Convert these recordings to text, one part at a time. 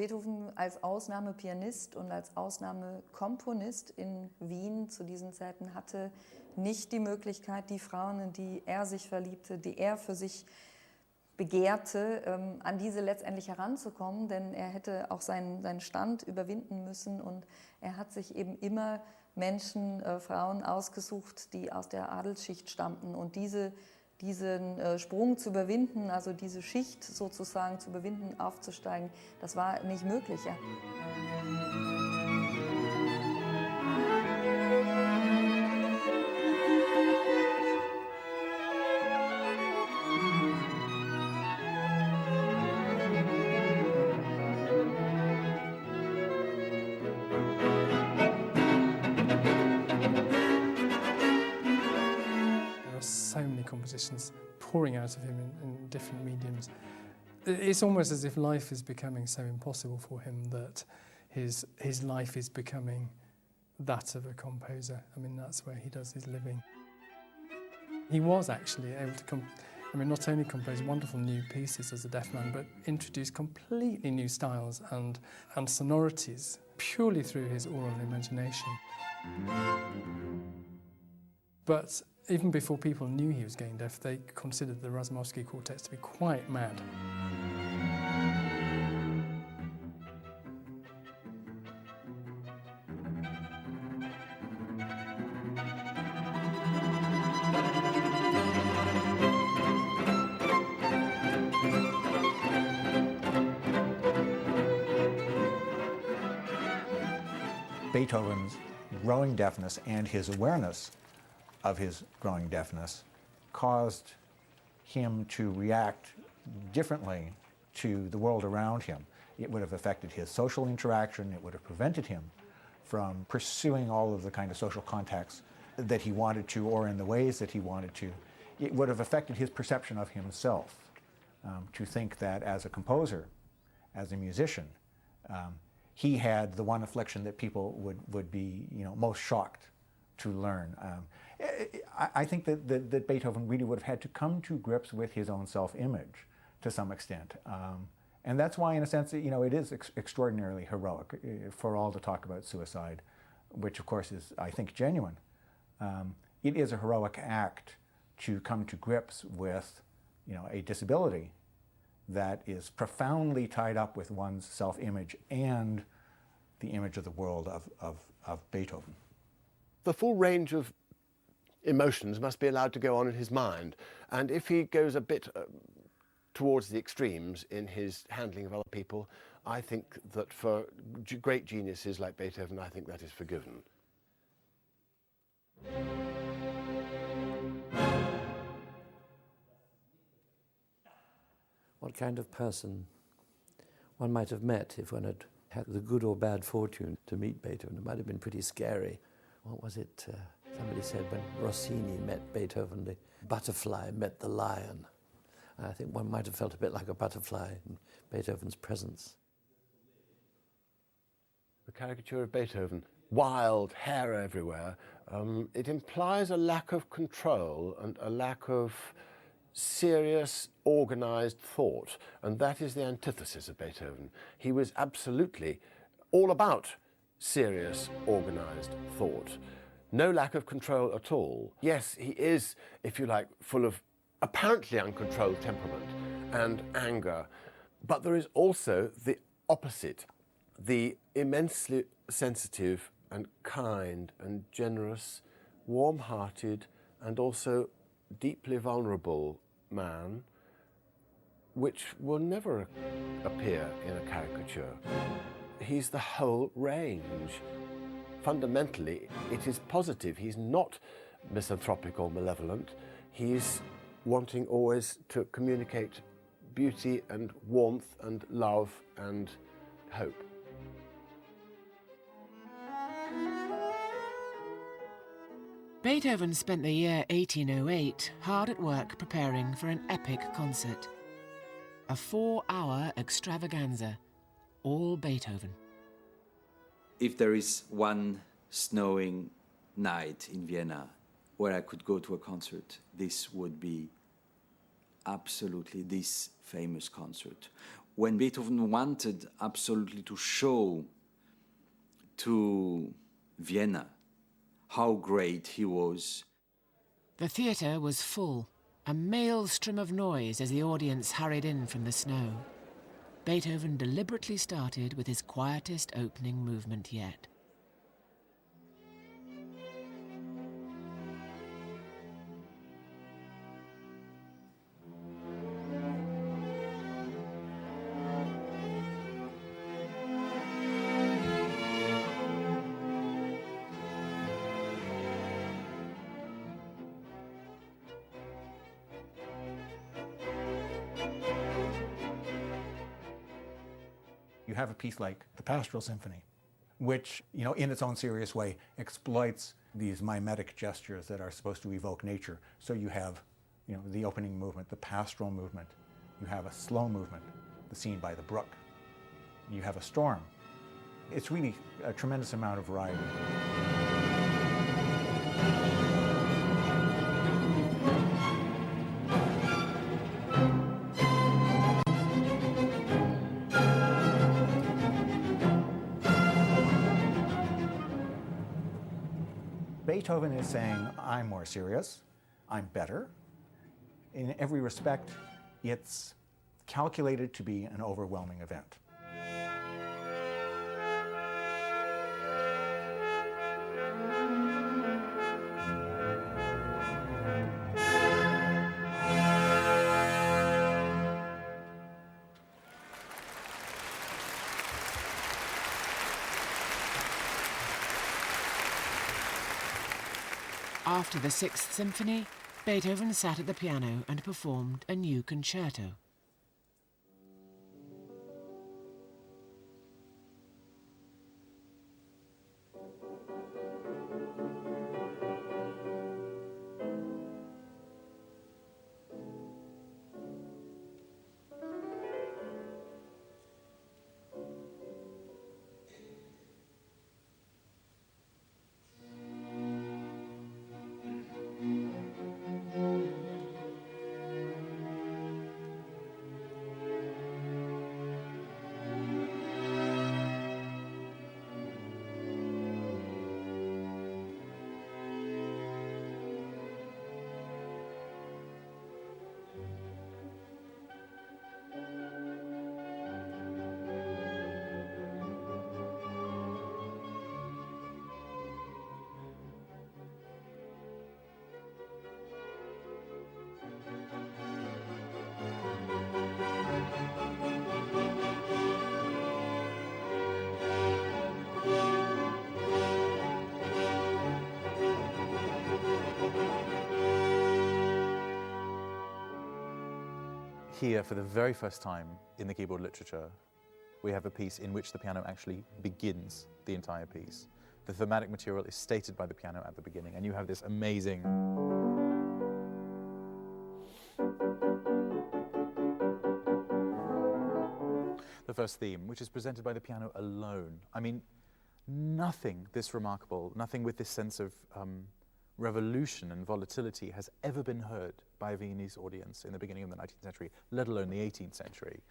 Beethoven als Ausnahmepianist und als Ausnahmekomponist in Wien zu diesen Zeiten hatte nicht die Möglichkeit, die Frauen, in die er sich verliebte, die er für sich begehrte, an diese letztendlich heranzukommen, denn er hätte auch seinen Stand überwinden müssen und er hat sich eben immer Menschen, Frauen ausgesucht, die aus der Adelsschicht stammten und diesen Sprung zu überwinden, also diese Schicht sozusagen zu überwinden, aufzusteigen, das war nicht möglich. Ja. So many compositions pouring out of him in different mediums. It's almost as if life is becoming so impossible for him that his life is becoming that of a composer. I mean, that's where he does his living. He was actually able to not only compose wonderful new pieces as a deaf man, but introduce completely new styles and sonorities purely through his oral imagination. But even before people knew he was going deaf, they considered the Razumovsky quartets to be quite mad. Beethoven's growing deafness and his awareness of his growing deafness caused him to react differently to the world around him. It would have affected his social interaction, it would have prevented him from pursuing all of the kind of social contacts that he wanted to or in the ways that he wanted to. It would have affected his perception of himself, to think that as a composer, as a musician, he had the one affliction that people would be most shocked to learn. I think that Beethoven really would have had to come to grips with his own self-image to some extent. And that's why, in a sense, it is extraordinarily heroic for all to talk about suicide, which of course is, I think, genuine. It is a heroic act to come to grips with, a disability that is profoundly tied up with one's self-image and the image of the world of Beethoven. The full range of emotions must be allowed to go on in his mind, and if he goes a bit towards the extremes in his handling of other people, I think that for great geniuses like Beethoven, I think that is forgiven. What kind of person one might have met if one had had the good or bad fortune to meet Beethoven. It might have been pretty scary. What was it? Somebody said when Rossini met Beethoven, the butterfly met the lion. And I think one might have felt a bit like a butterfly in Beethoven's presence. The caricature of Beethoven, wild hair everywhere, it implies a lack of control and a lack of serious, organized thought, and that is the antithesis of Beethoven. He was absolutely all about serious, organized thought. No lack of control at all. Yes, he is, if you like, full of apparently uncontrolled temperament and anger, but there is also the opposite, the immensely sensitive and kind and generous, warm-hearted and also deeply vulnerable man, which will never appear in a caricature. He's the whole range. Fundamentally, it is positive. He's not misanthropic or malevolent. He's wanting always to communicate beauty and warmth and love and hope. Beethoven spent the year 1808 hard at work preparing for an epic concert. A 4-hour extravaganza, all Beethoven. If there is one snowing night in Vienna where I could go to a concert, this would be absolutely this famous concert, when Beethoven wanted absolutely to show to Vienna how great he was. The theatre was full, a maelstrom of noise as the audience hurried in from the snow. Beethoven deliberately started with his quietest opening movement yet. You have a piece like the Pastoral Symphony, which, in its own serious way, exploits these mimetic gestures that are supposed to evoke nature. So you have, the opening movement, the pastoral movement. You have a slow movement, the scene by the brook. You have a storm. It's really a tremendous amount of variety. Beethoven is saying, I'm more serious, I'm better. In every respect, it's calculated to be an overwhelming event. After the Sixth Symphony, Beethoven sat at the piano and performed a new concerto. Here, for the very first time in the keyboard literature, we have a piece in which the piano actually begins the entire piece. The thematic material is stated by the piano at the beginning, and you have this amazing the first theme, which is presented by the piano alone. I mean, nothing this remarkable, nothing with this sense of revolution and volatility has ever been heard by a Viennese audience in the beginning of the 19th century, let alone the 18th century.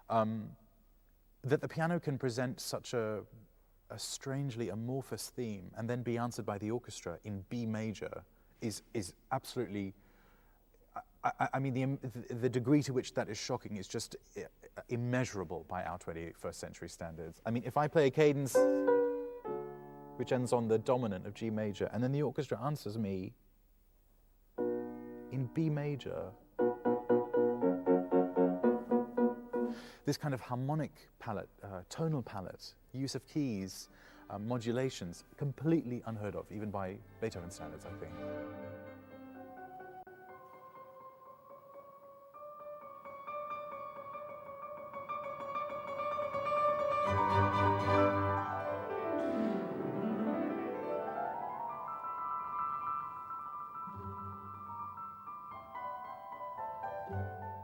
That the piano can present such a strangely amorphous theme and then be answered by the orchestra in B major is absolutely, I mean, the degree to which that is shocking is just immeasurable by our 21st century standards. I mean, if I play a cadence which ends on the dominant of G major, and then the orchestra answers me in B major, this kind of harmonic palette, tonal palette, use of keys, modulations, completely unheard of, even by Beethoven standards, I think.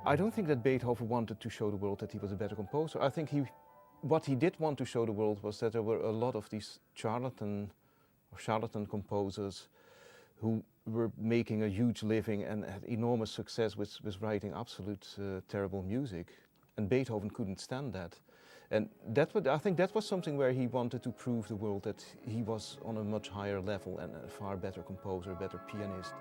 I don't think that Beethoven wanted to show the world that he was a better composer. I think what he did want to show the world was that there were a lot of these charlatan composers who were making a huge living and had enormous success with writing absolute terrible music. And Beethoven couldn't stand that. And I think that was something where he wanted to prove the world that he was on a much higher level and a far better composer, better pianist.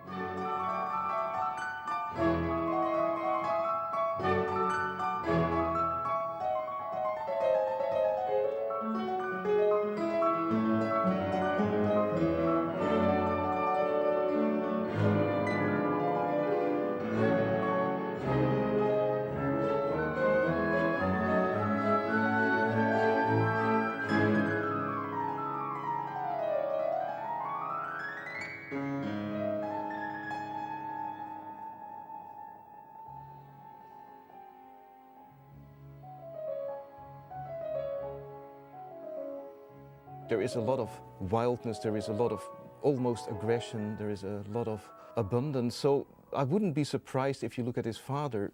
There is a lot of wildness, there is a lot of almost aggression, there is a lot of abundance. So I wouldn't be surprised if you look at his father.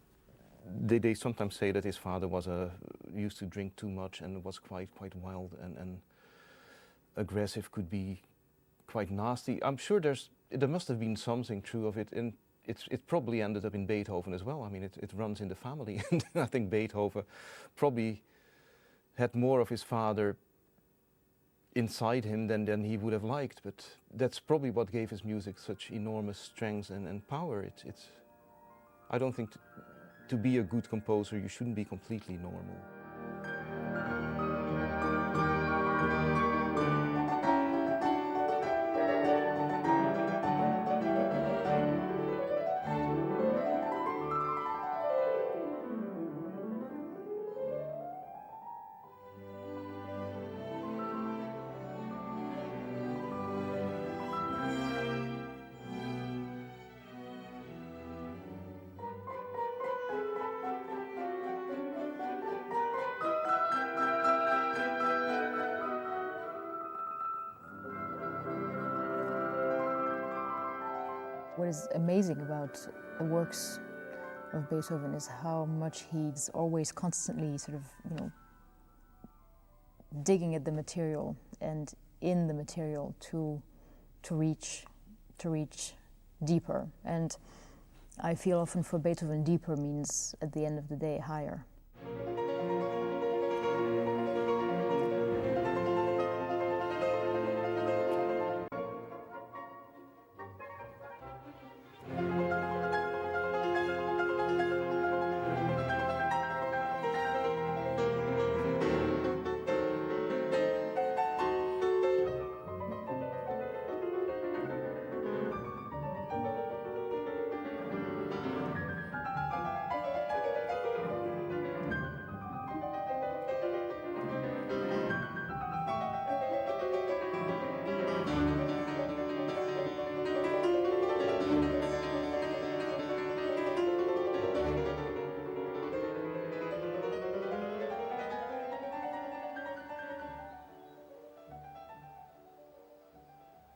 They sometimes say that his father was used to drink too much and was quite wild and aggressive, could be quite nasty. I'm sure there must have been something true of it, and it probably ended up in Beethoven as well. I mean, it runs in the family, and I think Beethoven probably had more of his father inside him than he would have liked, but that's probably what gave his music such enormous strength and power. I don't think to be a good composer you shouldn't be completely normal. What is amazing about the works of Beethoven is how much he's always constantly sort of, digging at the material and in the material to reach deeper. And I feel often for Beethoven, deeper means at the end of the day higher.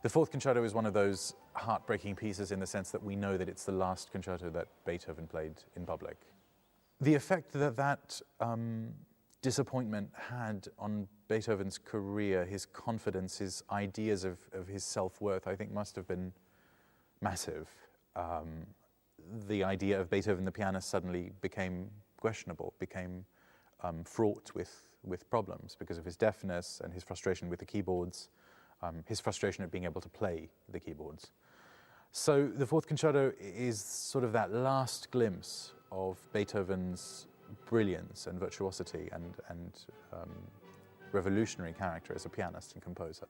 The Fourth Concerto is one of those heartbreaking pieces in the sense that we know that it's the last concerto that Beethoven played in public. The effect that disappointment had on Beethoven's career, his confidence, his ideas of his self-worth, I think must have been massive. The idea of Beethoven the pianist suddenly became questionable, became fraught with problems because of his deafness and his frustration with the keyboards. His frustration at being able to play the keyboards. So the Fourth Concerto is sort of that last glimpse of Beethoven's brilliance and virtuosity and revolutionary character as a pianist and composer.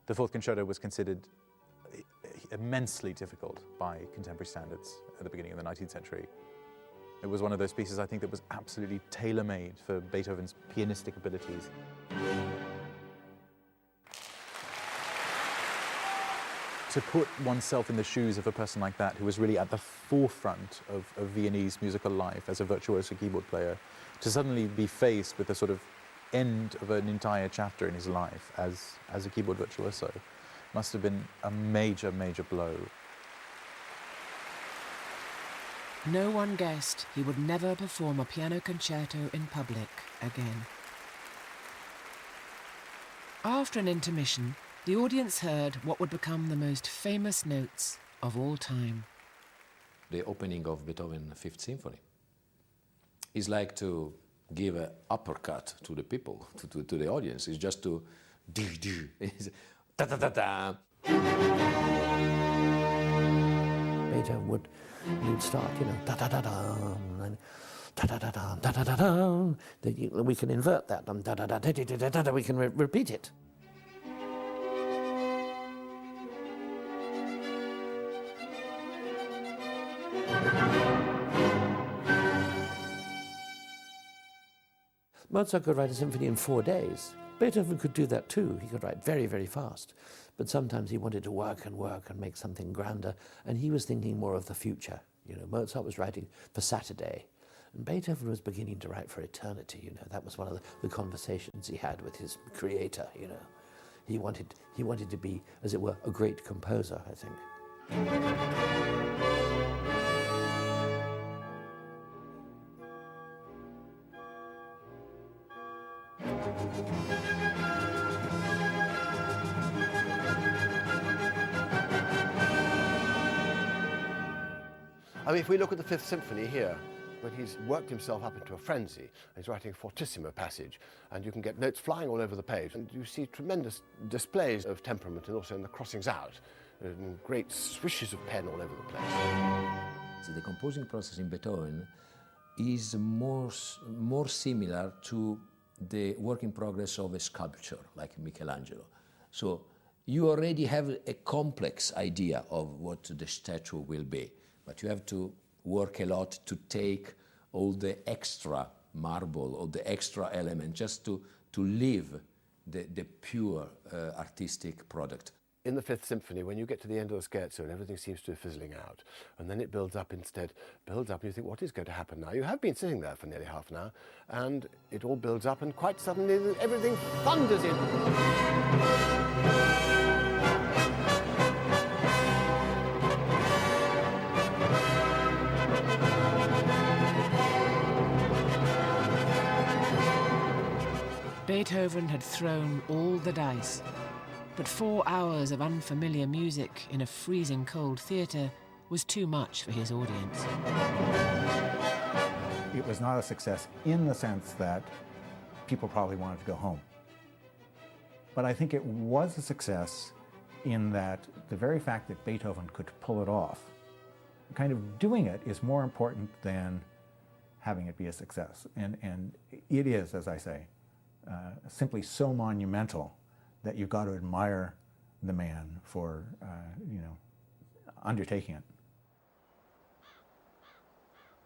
The Fourth Concerto was considered immensely difficult by contemporary standards at the beginning of the 19th century. It was one of those pieces I think that was absolutely tailor-made for Beethoven's pianistic abilities. To put oneself in the shoes of a person like that, who was really at the forefront of Viennese musical life as a virtuoso keyboard player, to suddenly be faced with the sort of end of an entire chapter in his life as a keyboard virtuoso, must have been a major, major blow. No one guessed he would never perform a piano concerto in public again. After an intermission, the audience heard what would become the most famous notes of all time. The opening of Beethoven's Fifth Symphony. is like to give an uppercut to the people, to the audience. It's just to do. Da da da da. Beethoven would start, you know, da da da da, and da da da da da da da da. We can invert that. Da da da da da da da. We can repeat it. Mozart could write a symphony in 4 days. Beethoven could do that too. He could write very, very fast. But sometimes he wanted to work and make something grander, and he was thinking more of the future. You know, Mozart was writing for Saturday, and Beethoven was beginning to write for eternity. You know, that was one of the conversations he had with his creator. You know, he wanted to be, as it were, a great composer, I think. I mean, if we look at the Fifth Symphony here, when he's worked himself up into a frenzy, he's writing a fortissimo passage, and you can get notes flying all over the page, and you see tremendous displays of temperament and also in the crossings out, and great swishes of pen all over the place. So the composing process in Beethoven is more similar to the work in progress of a sculpture, like Michelangelo. So you already have a complex idea of what the statue will be, but you have to work a lot to take all the extra marble or the extra element just to live the pure artistic product. In the Fifth Symphony, when you get to the end of the scherzo and everything seems to be fizzling out, and then it builds up instead, and you think, what is going to happen now? You have been sitting there for nearly half an hour, and it all builds up, and quite suddenly everything thunders in. Beethoven had thrown all the dice, but 4 hours of unfamiliar music in a freezing cold theatre was too much for his audience. It was not a success in the sense that people probably wanted to go home. But I think it was a success in that the very fact that Beethoven could pull it off, kind of doing it is more important than having it be a success. And it is, as I say, simply so monumental that you've got to admire the man for, undertaking it.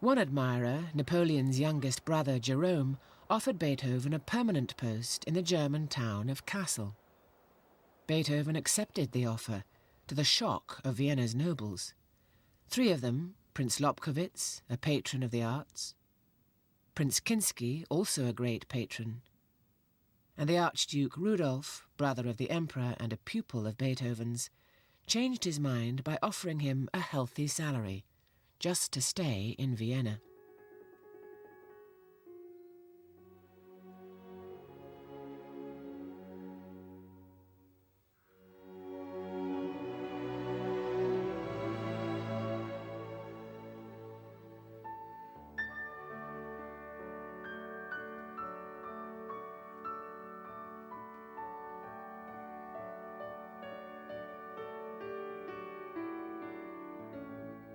One admirer, Napoleon's youngest brother Jerome, offered Beethoven a permanent post in the German town of Kassel. Beethoven accepted the offer, to the shock of Vienna's nobles. 3 of them, Prince Lobkowitz, a patron of the arts, Prince Kinsky, also a great patron, and the Archduke Rudolf, brother of the Emperor and a pupil of Beethoven's, changed his mind by offering him a healthy salary, just to stay in Vienna.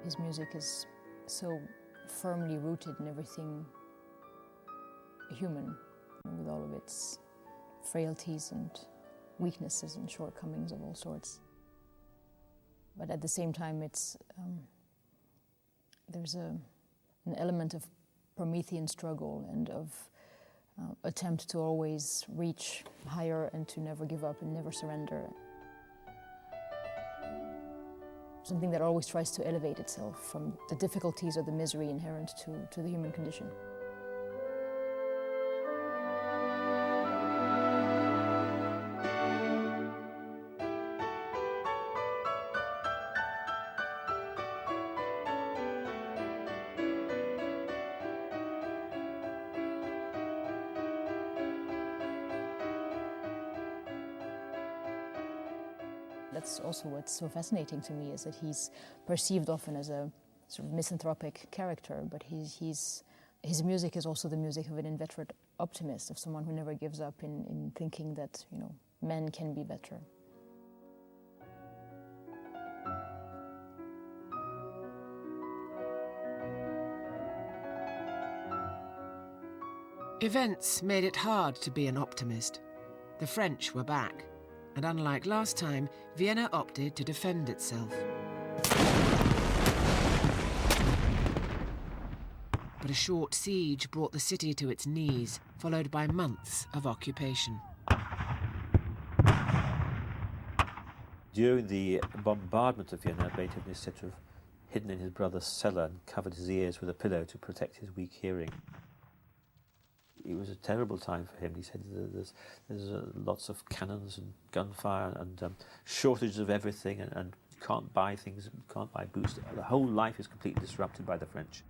His music is so firmly rooted in everything human, with all of its frailties and weaknesses and shortcomings of all sorts. But at the same time, it's there's an element of Promethean struggle and of attempt to always reach higher and to never give up and never surrender. Something that always tries to elevate itself from the difficulties or the misery inherent to the human condition. That's also what's so fascinating to me, is that he's perceived often as a sort of misanthropic character, but he's his music is also the music of an inveterate optimist, of someone who never gives up in thinking that, you know, men can be better. Events made it hard to be an optimist. The French were back, and unlike last time, Vienna opted to defend itself. But a short siege brought the city to its knees, followed by months of occupation. During the bombardment of Vienna, Beethoven is said to have hidden in his brother's cellar and covered his ears with a pillow to protect his weak hearing. It was a terrible time for him. He said there's lots of cannons and gunfire and shortages of everything, and you can't buy things, you can't buy booze. The whole life is completely disrupted by the French.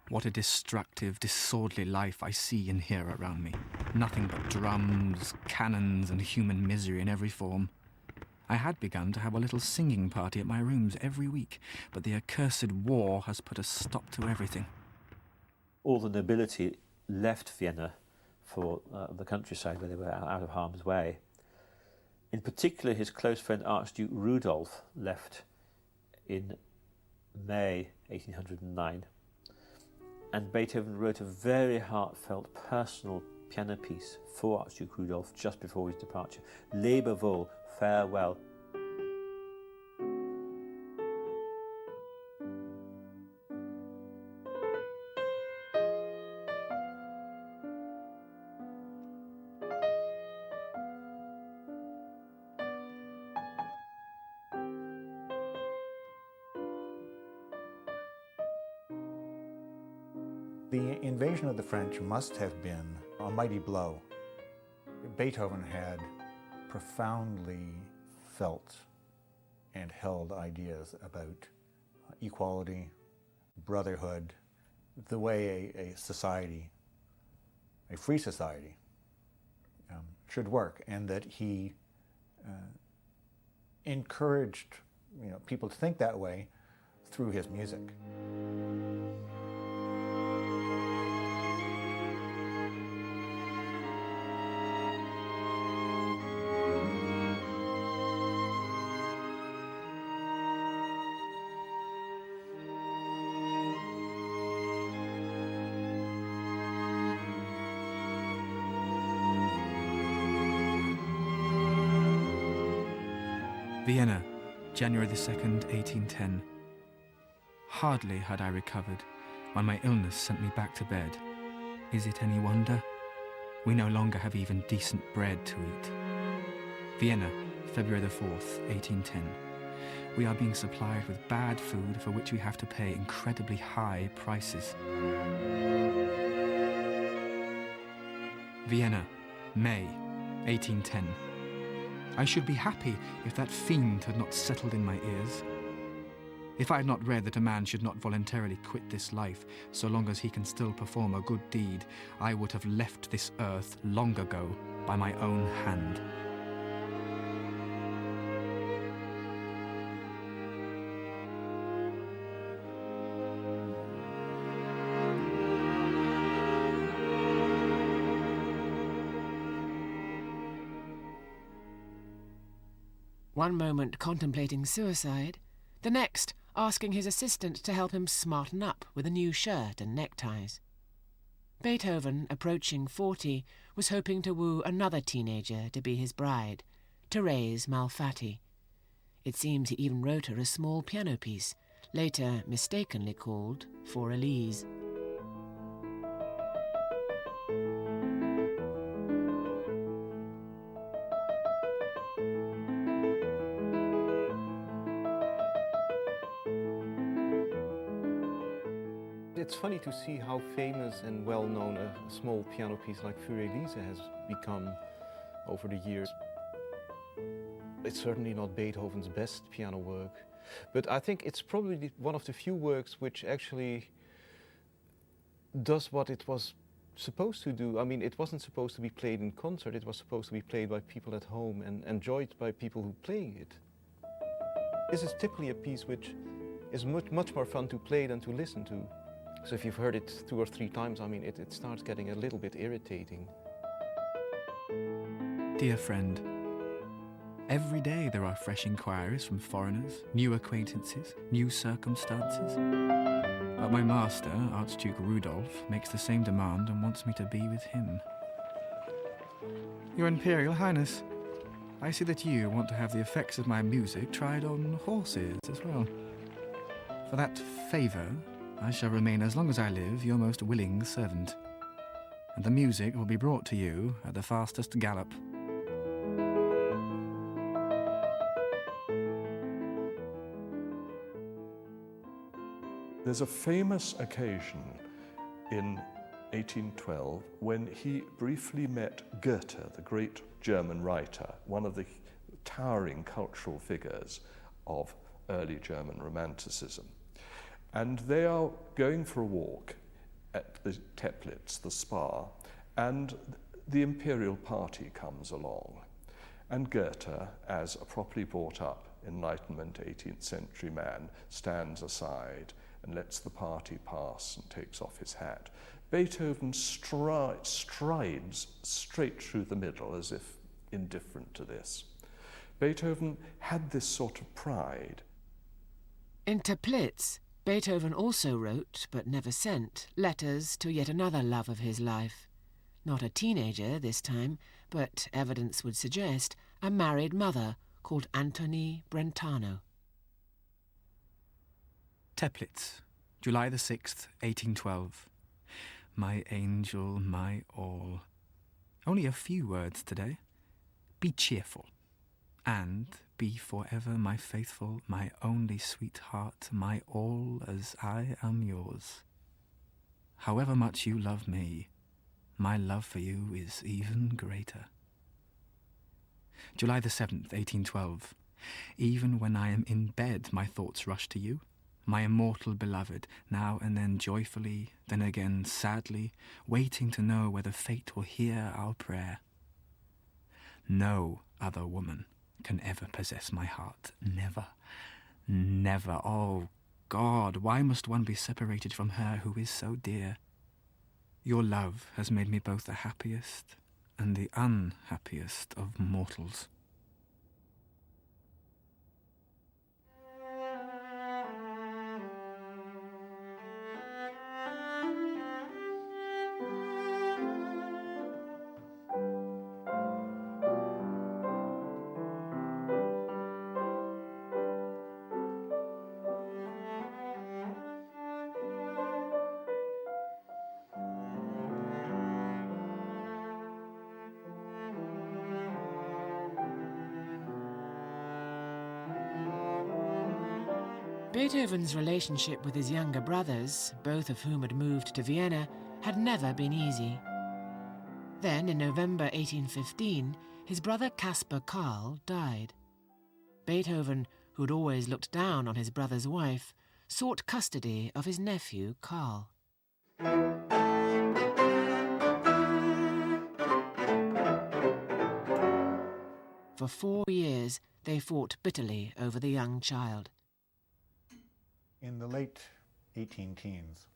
What a destructive, disorderly life I see and hear around me. Nothing but drums, cannons, and human misery in every form. I had begun to have a little singing party at my rooms every week, but the accursed war has put a stop to everything. All the nobility left Vienna for the countryside where they were out of harm's way. In particular, his close friend Archduke Rudolf left in May 1809. And Beethoven wrote a very heartfelt personal piano piece for Archduke Rudolf just before his departure. Lebe wohl, farewell. The invasion of the French must have been a mighty blow. Beethoven had profoundly felt and held ideas about equality, brotherhood, the way a society, a free society, should work, and that he encouraged people to think that way through his music. Vienna, January the 2nd, 1810. Hardly had I recovered when my illness sent me back to bed. Is it any wonder? We no longer have even decent bread to eat. Vienna, February the 4th, 1810. We are being supplied with bad food for which we have to pay incredibly high prices. Vienna, May, 1810. I should be happy if that fiend had not settled in my ears. If I had not read that a man should not voluntarily quit this life so long as he can still perform a good deed, I would have left this earth long ago by my own hand. One moment contemplating suicide, the next asking his assistant to help him smarten up with a new shirt and neckties. Beethoven, approaching 40, was hoping to woo another teenager to be his bride, Thérèse Malfatti. It seems he even wrote her a small piano piece, later mistakenly called For Elise. It's funny to see how famous and well-known a small piano piece like Für Elise has become over the years. It's certainly not Beethoven's best piano work, but I think it's probably one of the few works which actually does what it was supposed to do. I mean, it wasn't supposed to be played in concert, it was supposed to be played by people at home and enjoyed by people who play it. This is typically a piece which is much more fun to play than to listen to. So if you've heard it 2 or 3 times, I mean, it starts getting a little bit irritating. Dear friend, every day there are fresh inquiries from foreigners, new acquaintances, new circumstances. But my master, Archduke Rudolph, makes the same demand and wants me to be with him. Your Imperial Highness, I see that you want to have the effects of my music tried on horses as well. For that favour, I shall remain as long as I live your most willing servant. And the music will be brought to you at the fastest gallop. There's a famous occasion in 1812 when he briefly met Goethe, the great German writer, one of the towering cultural figures of early German Romanticism. And they are going for a walk at the Teplitz, the spa, and the imperial party comes along. And Goethe, as a properly brought up Enlightenment 18th century man, stands aside and lets the party pass and takes off his hat. Beethoven strides straight through the middle as if indifferent to this. Beethoven had this sort of pride. In Teplitz, Beethoven also wrote, but never sent, letters to yet another love of his life. Not a teenager this time, but evidence would suggest a married mother called Antonie Brentano. Teplitz, July the 6th, 1812. My angel, my all. Only a few words today. Be cheerful, and be forever my faithful, my only sweetheart, my all as I am yours. However much you love me, my love for you is even greater. July the 7th, 1812. Even when I am in bed, my thoughts rush to you, my immortal beloved, now and then joyfully, then again sadly, waiting to know whether fate will hear our prayer. No other woman can ever possess my heart. Never, never. Oh, God, why must one be separated from her who is so dear? Your love has made me both the happiest and the unhappiest of mortals. Beethoven's relationship with his younger brothers, both of whom had moved to Vienna, had never been easy. Then, in November 1815, his brother Caspar Karl died. Beethoven, who had always looked down on his brother's wife, sought custody of his nephew Karl. For 4 years, they fought bitterly over the young child. In the late 18 teens,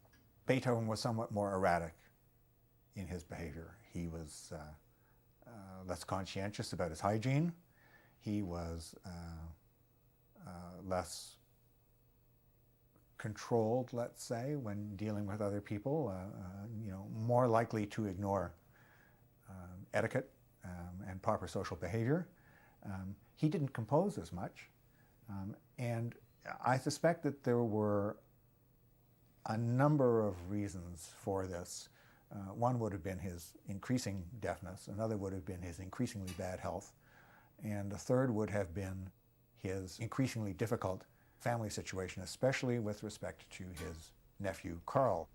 Beethoven was somewhat more erratic in his behavior. He was less conscientious about his hygiene. He was less controlled, let's say, when dealing with other people, more likely to ignore etiquette and proper social behavior. He didn't compose as much, and I suspect that there were a number of reasons for this. One would have been his increasing deafness, another would have been his increasingly bad health, and a third would have been his increasingly difficult family situation, especially with respect to his nephew Karl.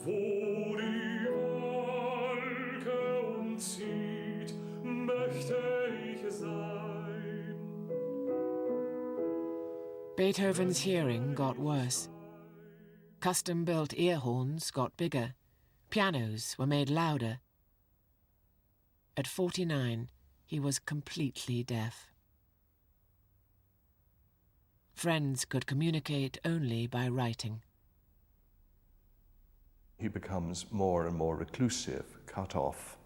Wo die Beethoven's hearing got worse. Custom-built ear horns got bigger. Pianos were made louder. At 49, he was completely deaf. Friends could communicate only by writing. He becomes more and more reclusive, cut off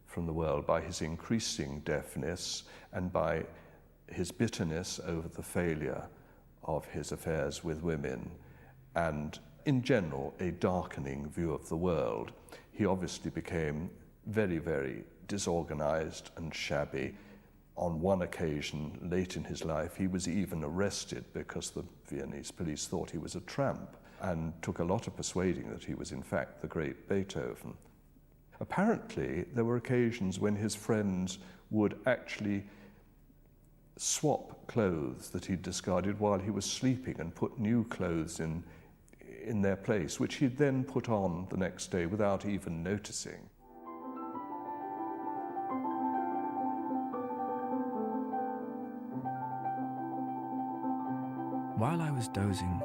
from the world by his increasing deafness and by his bitterness over the failure of his affairs with women, and in general a darkening view of the world. He obviously became very, very disorganized and shabby. On one occasion, late in his life, he was even arrested because the Viennese police thought he was a tramp, and took a lot of persuading that he was in fact the great Beethoven. Apparently, there were occasions when his friends would actually swap clothes that he'd discarded while he was sleeping and put new clothes in their place, which he'd then put on the next day without even noticing. While I was dozing,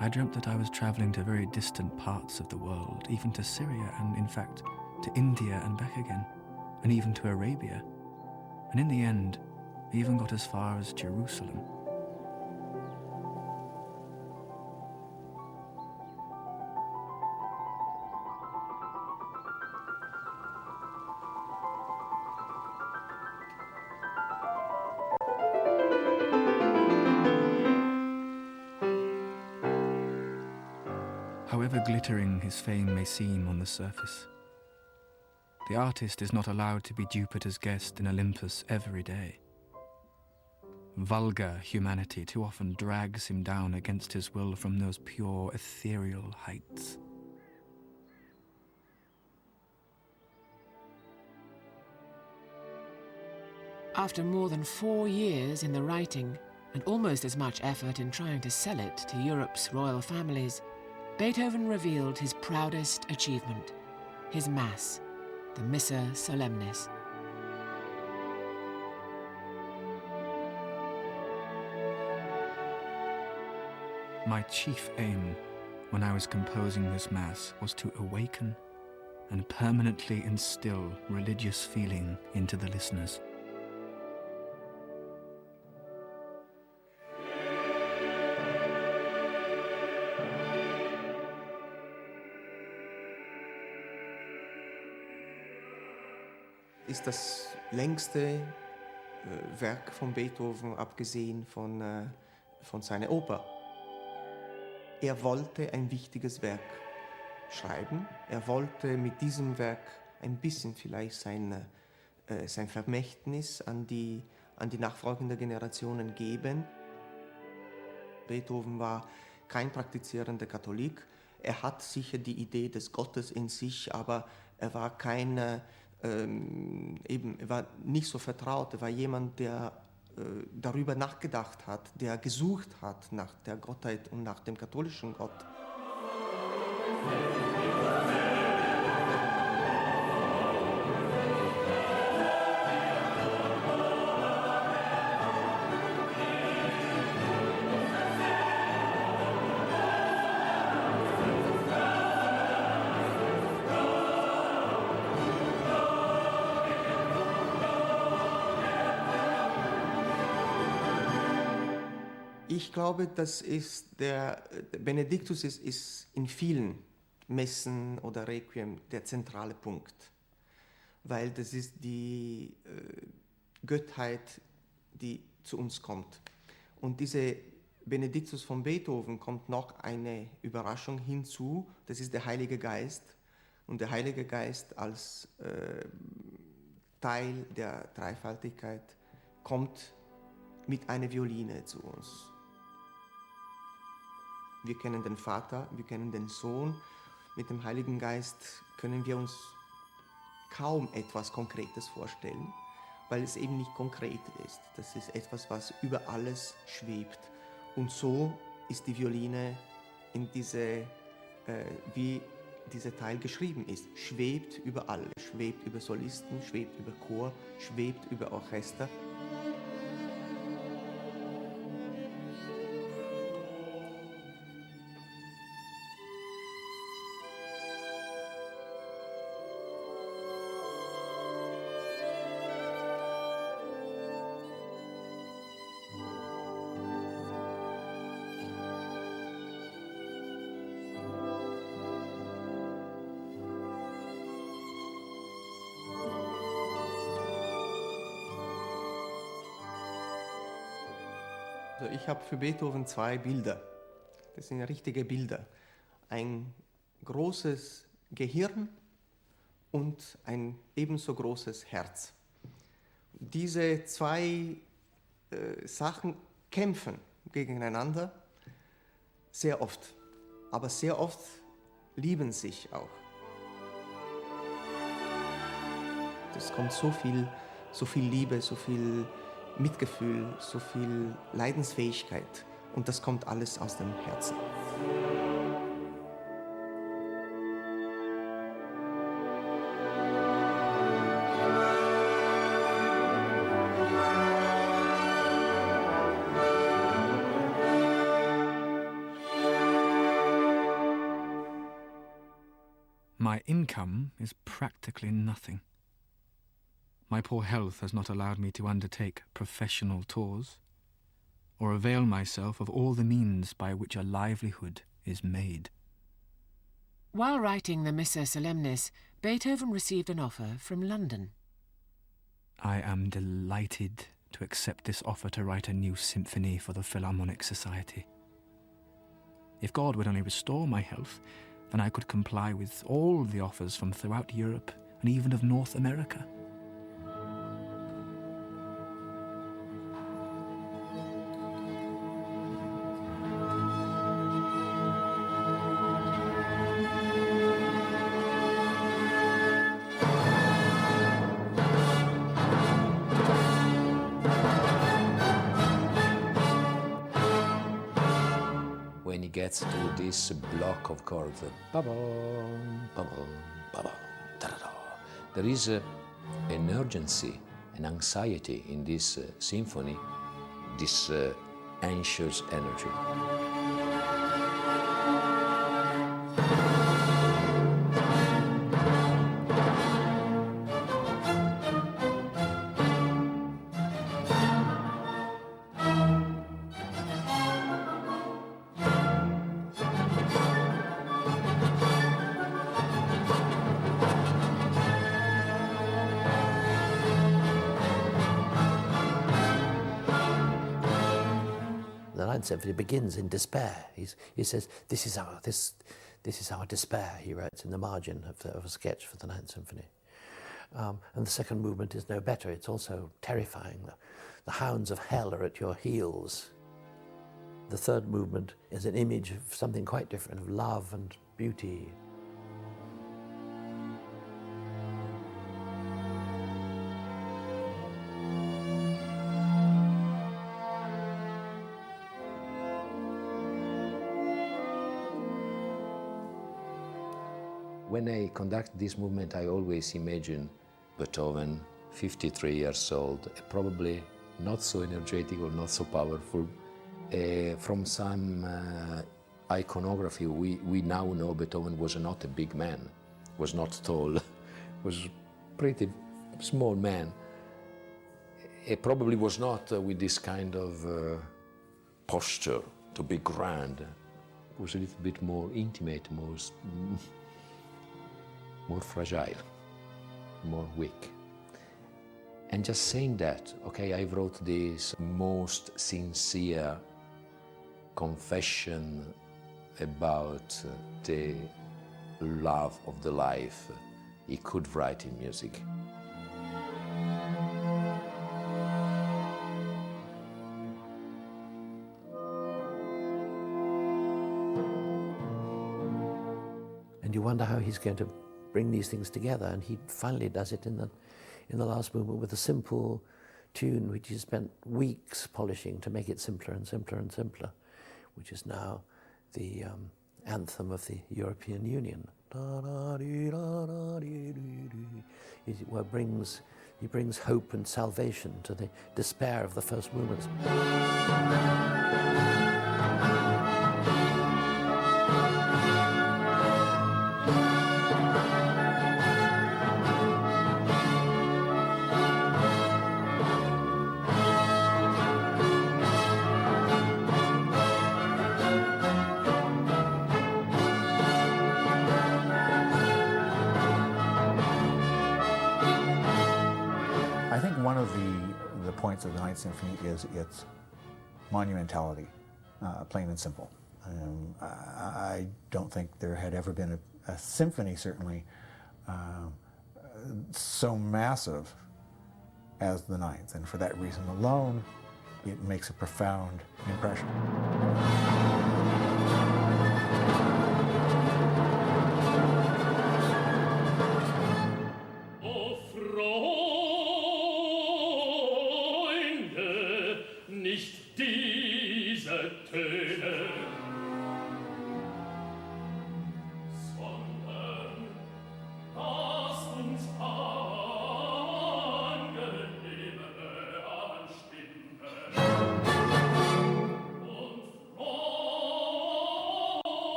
I dreamt that I was travelling to very distant parts of the world, even to Syria and, in fact, to India and back again, and even to Arabia. And in the end, I even got as far as Jerusalem. However glittering his fame may seem on the surface, the artist is not allowed to be Jupiter's guest in Olympus every day. Vulgar humanity too often drags him down against his will from those pure, ethereal heights. After more than 4 years in the writing and almost as much effort in trying to sell it to Europe's royal families, Beethoven revealed his proudest achievement, his Mass, the Missa Solemnis. My chief aim when I was composing this Mass was to awaken and permanently instill religious feeling into the listeners. Ist das längste Werk von Beethoven, abgesehen von seiner Oper. Er wollte ein wichtiges Werk schreiben. Er wollte mit diesem Werk ein bisschen vielleicht sein Vermächtnis an die nachfolgenden Generationen geben. Beethoven war kein praktizierender Katholik. Er hat sicher die Idee des Gottes in sich, aber er war er war nicht so vertraut. Er war jemand, der darüber nachgedacht hat, der gesucht hat nach der Gottheit und nach dem katholischen Gott. Ich glaube, der Benediktus ist in vielen Messen oder Requiem der zentrale Punkt, weil das ist die Göttheit, die zu uns kommt. Und diese Benediktus von Beethoven kommt noch eine Überraschung hinzu, das ist der Heilige Geist. Und der Heilige Geist als Teil der Dreifaltigkeit kommt mit einer Violine zu uns. Wir kennen den Vater, wir kennen den Sohn. Mit dem Heiligen Geist können wir uns kaum etwas Konkretes vorstellen, weil es eben nicht konkret ist. Das ist etwas, was über alles schwebt. Und so ist die Violine in wie dieser Teil geschrieben ist. Schwebt über alles, schwebt über Solisten, schwebt über Chor, schwebt über Orchester. Also ich habe für Beethoven zwei Bilder. Das sind richtige Bilder. Ein großes Gehirn und ein ebenso großes Herz. Diese zwei Sachen kämpfen gegeneinander sehr oft, aber sehr oft lieben sich auch. Es kommt so viel Liebe, so viel Mitgefühl, so viel Leidensfähigkeit und das kommt alles aus dem Herzen. My income is practically nothing. My poor health has not allowed me to undertake professional tours or avail myself of all the means by which a livelihood is made. While writing the Missa Solemnis, Beethoven received an offer from London. I am delighted to accept this offer to write a new symphony for the Philharmonic Society. If God would only restore my health, then I could comply with all the offers from throughout Europe and even of North America. When he gets to this block of chords, ba-bum, ba-bum, ba-bum, da-da-da, there is an urgency, an anxiety in this symphony, this anxious energy. The Ninth Symphony begins in despair. He says, this is our despair, he writes in the margin of a sketch for the Ninth Symphony. And the second movement is no better. It's also terrifying. The hounds of hell are at your heels. The third movement is an image of something quite different, of love and beauty. When I conduct this movement, I always imagine Beethoven, 53 years old, probably not so energetic or not so powerful. From some iconography, we now know Beethoven was not a big man, was not tall, was pretty small man. He probably was not with this kind of posture to be grand. Was a little bit more intimate, more fragile, more weak. And just saying that, okay, I wrote this most sincere confession about the love of the life he could write in music. And you wonder how he's going to bring these things together, and he finally does it in the last movement with a simple tune which he spent weeks polishing to make it simpler and simpler and simpler, which is now the anthem of the European Union. He brings hope and salvation to the despair of the first movements. I think one of the points of the Ninth Symphony is its monumentality, plain and simple. I don't think there had ever been a symphony, certainly, so massive as the Ninth, and for that reason alone, it makes a profound impression.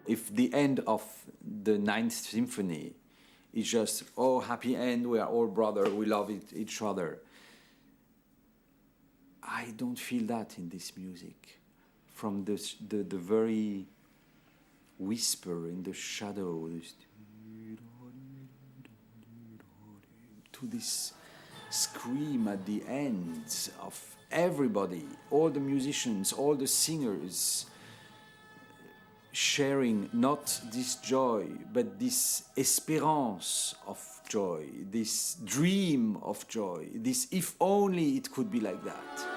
If the end of the Ninth Symphony is just, oh, happy end, we are all brothers, we love each other, I don't feel that in this music. From the very whisper in the shadow, to this scream at the end of everybody, all the musicians, all the singers, sharing not this joy, but this espérance of joy, this dream of joy, this if only it could be like that.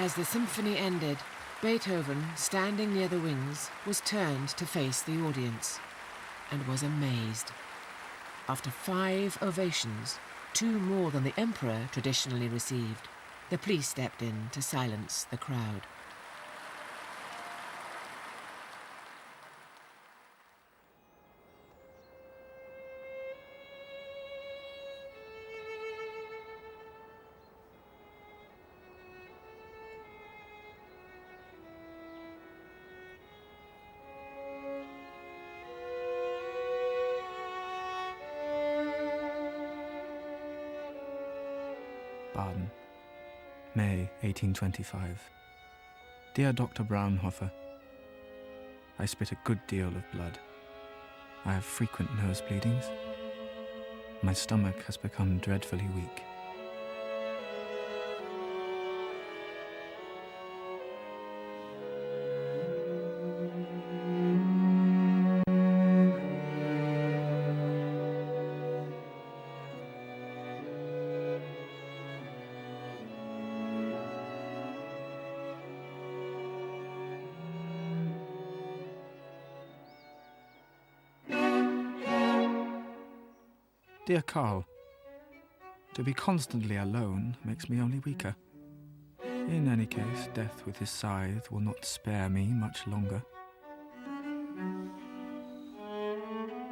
As the symphony ended, Beethoven, standing near the wings, was turned to face the audience and was amazed. After 5 ovations, 2 more than the emperor traditionally received, the police stepped in to silence the crowd. Baden, May 1825. Dear Dr. Braunhofer, I spit a good deal of blood. I have frequent nose bleedings. My stomach has become dreadfully weak. Dear Karl, to be constantly alone makes me only weaker. In any case, death with his scythe will not spare me much longer.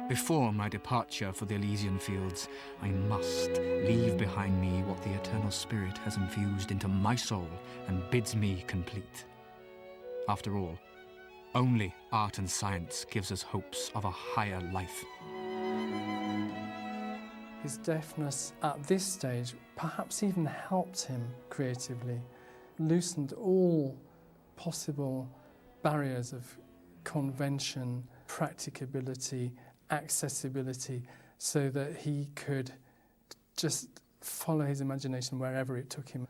Before my departure for the Elysian fields, I must leave behind me what the eternal spirit has infused into my soul and bids me complete. After all, only art and science gives us hopes of a higher life. His deafness at this stage perhaps even helped him creatively, loosened all possible barriers of convention, practicability, accessibility, so that he could just follow his imagination wherever it took him.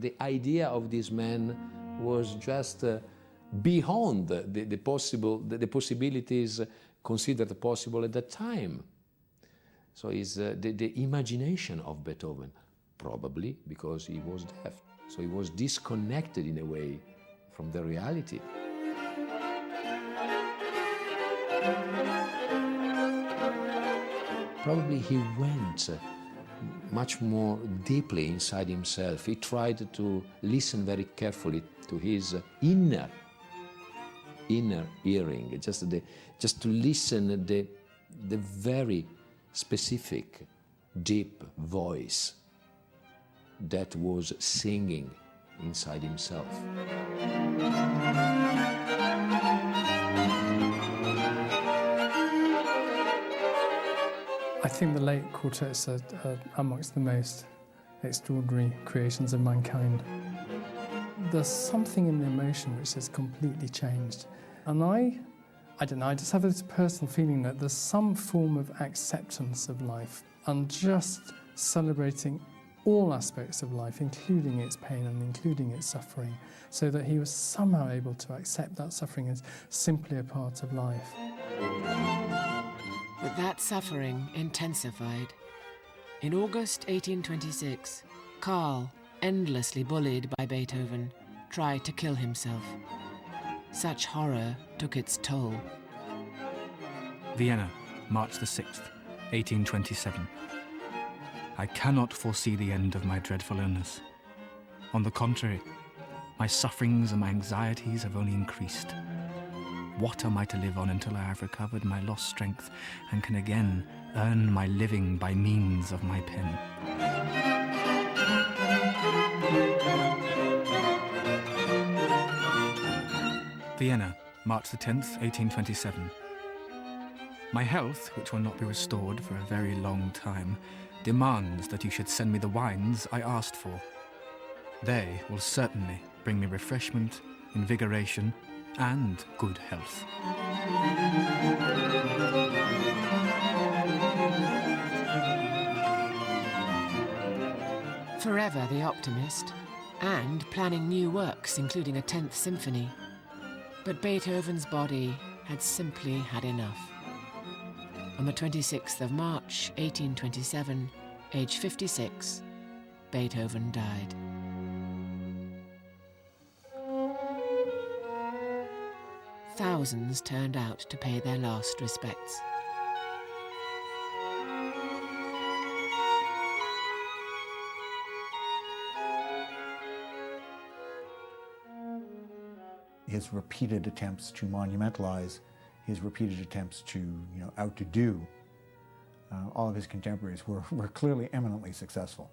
The idea of this man was just beyond the possibilities considered possible at that time. So it's the imagination of Beethoven, probably because he was deaf. So he was disconnected in a way from the reality. Probably he went much more deeply inside himself. He tried to listen very carefully to his inner hearing, just to listen the very specific, deep voice that was singing inside himself. I think the late quartets are amongst the most extraordinary creations of mankind. There's something in the emotion which has completely changed. And I don't know, I just have this personal feeling that there's some form of acceptance of life and just celebrating all aspects of life, including its pain and including its suffering, so that he was somehow able to accept that suffering as simply a part of life. But that suffering intensified. In August 1826, Karl, endlessly bullied by Beethoven, tried to kill himself. Such horror took its toll. Vienna, March the 6th, 1827. I cannot foresee the end of my dreadful illness. On the contrary, my sufferings and my anxieties have only increased. What am I to live on until I have recovered my lost strength and can again earn my living by means of my pen? Vienna, March the 10th, 1827. My health, which will not be restored for a very long time, demands that you should send me the wines I asked for. They will certainly bring me refreshment, invigoration, and good health. Forever the optimist, and planning new works, including a 10th symphony. But Beethoven's body had simply had enough. On the 26th of March, 1827, age 56, Beethoven died. Thousands turned out to pay their last respects. His repeated attempts to monumentalize, his repeated attempts to outdo all of his contemporaries were clearly eminently successful.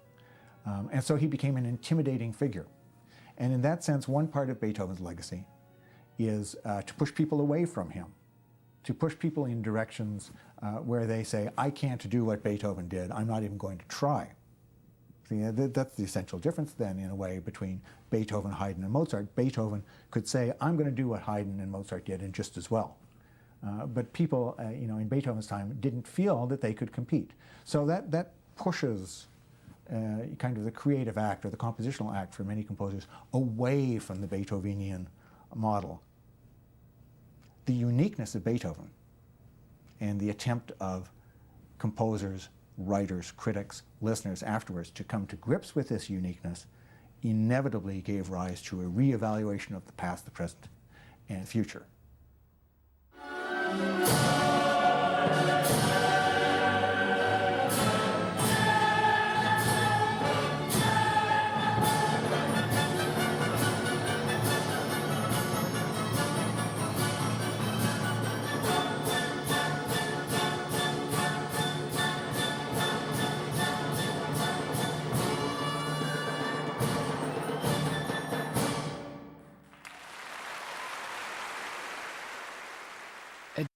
And so he became an intimidating figure. And in that sense, one part of Beethoven's legacy is to push people away from him, to push people in directions where they say, I can't do what Beethoven did, I'm not even going to try. See, that's the essential difference then, in a way, between Beethoven, Haydn, and Mozart. Beethoven could say, I'm going to do what Haydn and Mozart did, and just as well. But people, in Beethoven's time, didn't feel that they could compete. So that pushes kind of the creative act, or the compositional act for many composers, away from the Beethovenian model. The uniqueness of Beethoven and the attempt of composers, writers, critics, listeners afterwards to come to grips with this uniqueness inevitably gave rise to a reevaluation of the past, the present, and future.